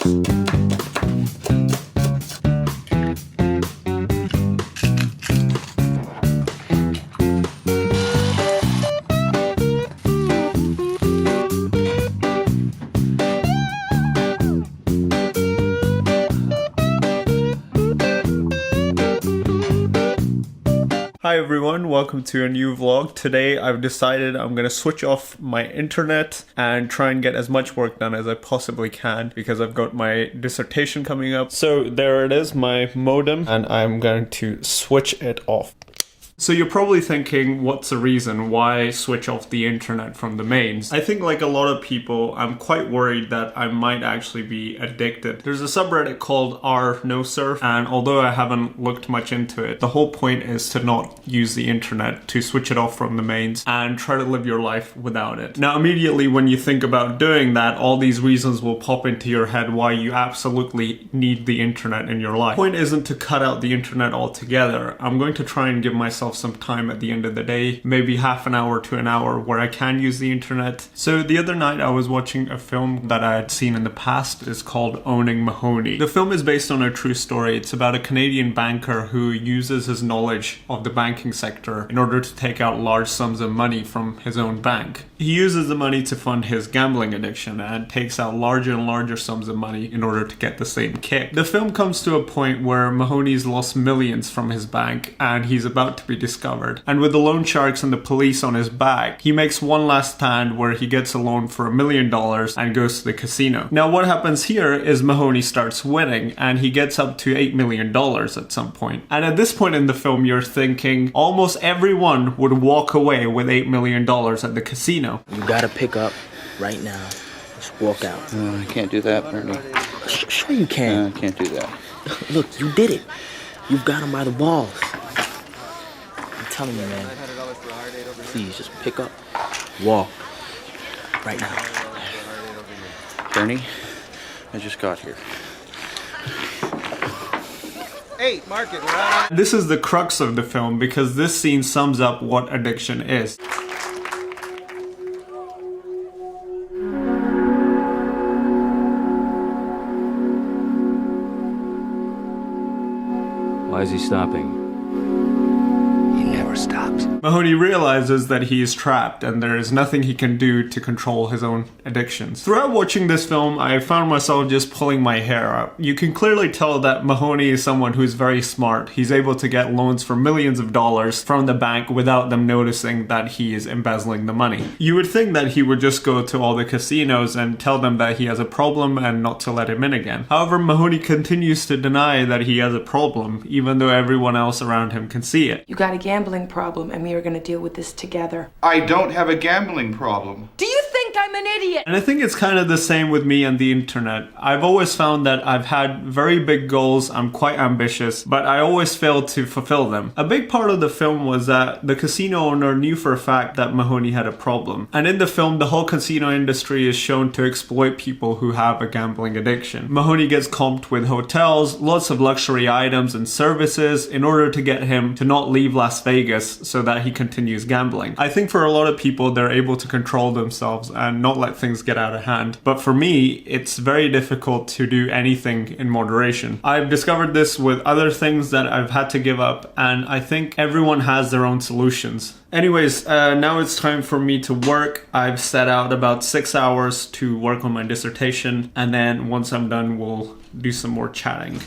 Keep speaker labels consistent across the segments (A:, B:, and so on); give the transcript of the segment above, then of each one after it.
A: Hi everyone, welcome to a new vlog. Today I've decided I'm gonna switch off my internet and try and get as much work done as I possibly can because I've got my dissertation coming up. So there it is, my modem, and I'm going to switch it off. So you're probably thinking, what's the reason? Why switch off the internet from the mains? I think like a lot of people, I'm quite worried that I might actually be addicted. There's a subreddit called r/nosurf, and although I haven't looked much into it, the whole point is to not use the internet, to switch it off from the mains and try to live your life without it. Now immediately when you think about doing that, all these reasons will pop into your head why you absolutely need the internet in your life. The point isn't to cut out the internet altogether. I'm going to try and give myself some time at the end of the day, maybe half an hour to an hour where I can use the internet. So the other night I was watching a film that I had seen in the past. It's called Owning Mahowny. The film is based on a true story. It's about a Canadian banker who uses his knowledge of the banking sector in order to take out large sums of money from his own bank. He uses the money to fund his gambling addiction and takes out larger and larger sums of money in order to get the same kick. The film comes to a point where Mahowny's lost millions from his bank and he's about to be discovered. And with the loan sharks and the police on his back, he makes one last stand where he gets a loan for $1 million and goes to the casino. Now what happens here is Mahowny starts winning and he gets up to $8 million at some point. And at this point in the film you're thinking almost everyone would walk away with $8 million at the casino.
B: You gotta pick up right now. Just walk out.
C: I can't do that, Bernie.
B: Sure you can.
C: I can't do that.
B: Look, you did it. You've got him by the balls. I'm telling you, man. Please, just pick up. Walk. Right now.
C: Bernie, I just got here.
D: Hey, mark it. We're out.
A: This is the crux of the film because this scene sums up what addiction is.
E: Why is he stopping?
B: He never stops.
A: Mahowny realizes that he is trapped and there is nothing he can do to control his own addictions. Throughout watching this film, I found myself just pulling my hair out. You can clearly tell that Mahowny is someone who's very smart. He's able to get loans for millions of dollars from the bank without them noticing that he is embezzling the money. You would think that he would just go to all the casinos and tell them that he has a problem and not to let him in again. However, Mahowny continues to deny that he has a problem, even though everyone else around him can see it.
F: You got a gambling problem and we are going to deal with this together.
D: I don't have a gambling problem.
F: Do you think I'm an idiot?
A: And I think it's kind of the same with me and the internet. I've always found that I've had very big goals, I'm quite ambitious, but I always failed to fulfill them. A big part of the film was that the casino owner knew for a fact that Mahowny had a problem. And in the film, the whole casino industry is shown to exploit people who have a gambling addiction. Mahowny gets comped with hotels, lots of luxury items and services in order to get him to not leave Las Vegas so that he continues gambling. I think for a lot of people, they're able to control themselves and not let things get out of hand. But for me, it's very difficult to do anything in moderation. I've discovered this with other things that I've had to give up, and I think everyone has their own solutions. Anyways, now it's time for me to work. I've set out about 6 hours to work on my dissertation, and then once I'm done, we'll do some more chatting.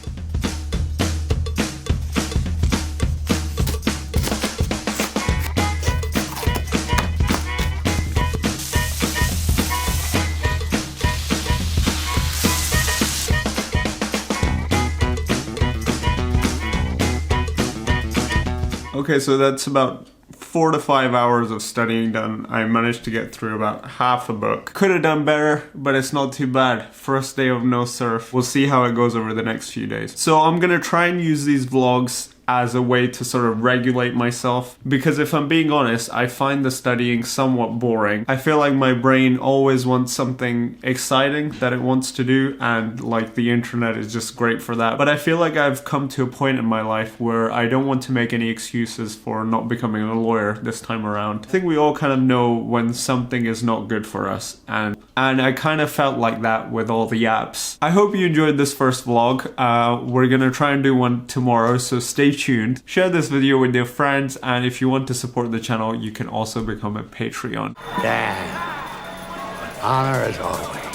A: Okay, so that's about 4 to 5 hours of studying done. I managed to get through about half a book. Could have done better, but it's not too bad. First day of no surf. We'll see how it goes over the next few days. So I'm gonna try and use these vlogs as a way to sort of regulate myself, because if I'm being honest, I find the studying somewhat boring. I feel like my brain always wants something exciting that it wants to do, and like the internet is just great for that. But I feel like I've come to a point in my life where I don't want to make any excuses for not becoming a lawyer this time around. I think we all kind of know when something is not good for us, and and I kind of felt like that with all the apps. I hope you enjoyed this first vlog. We're gonna try and do one tomorrow, so stay tuned. Share this video with your friends, and if you want to support the channel, you can also become a Patreon.
E: Dan, honor as always.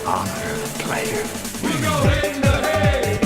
E: Honor and pleasure.
G: We go in the hay.